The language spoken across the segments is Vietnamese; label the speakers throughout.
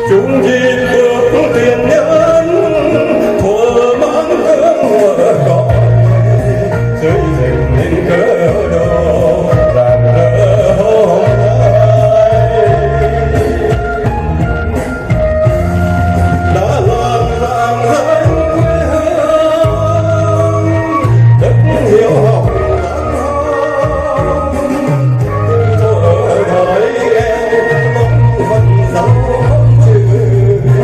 Speaker 1: chung dịp bước tiền nhân thuở mang cơn mưa gọi xây dựng nên cớ đồ rạng rỡ hôm nay đã làm rạng danh quê hương đất hiếu học thuở đời em mong vẫn dấu chữ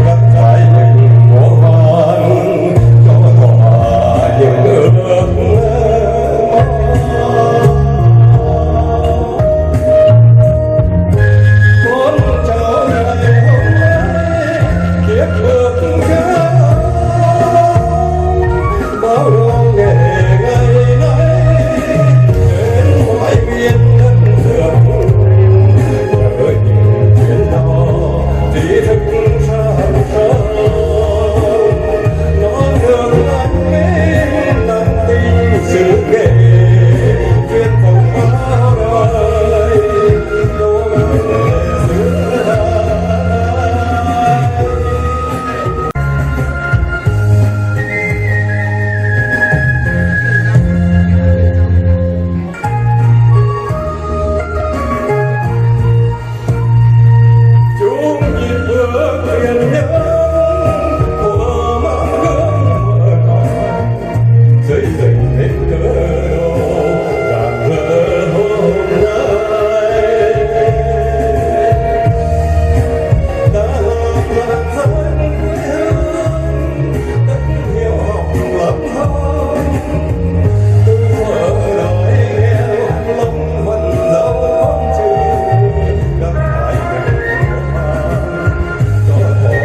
Speaker 1: đặt trái mình mùa vàng cho thỏa những ước mơ con cháu ngày hôm nay kiếp bước cao bao lâu nghề ngày nay đến mọi miền đất nước với những chuyện đó trí thức sáng sớm non nước anh bên nặng tình sự nghề truyền thống bao đời đô nghề xưa chung nhịp bước tiền nhân của mang gương mưa còn xây dựng nên cớ đồ rạng rỡ hôm nay đã làm rạng danh quê hương đất hiếu học lắm hơn từ thuở đời nghèo lòng vẫn dấu con chữ đặt hai mình một hàng cho thỏa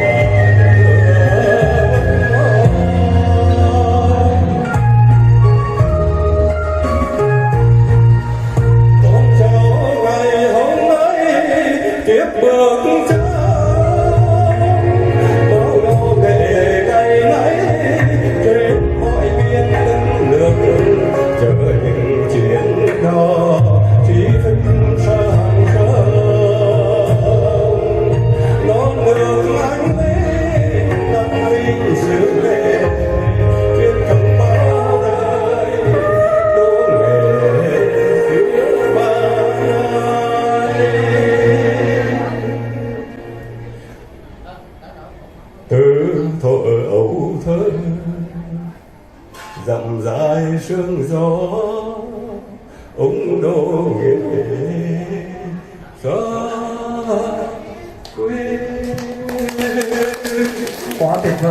Speaker 1: con cháu ngày hôm nay tiếp bước chân bao lâu để ngày nay trên mọi miền đất nước chờ những chuyện đó trí thức sáng sớm non nước anh lên nắng vinh sự về truyền thống bao đời đô nghề xưa bay từ thuở ấu thơ dặm dài sương gió ông đô nghề xa quê
Speaker 2: quá tuyệt vời.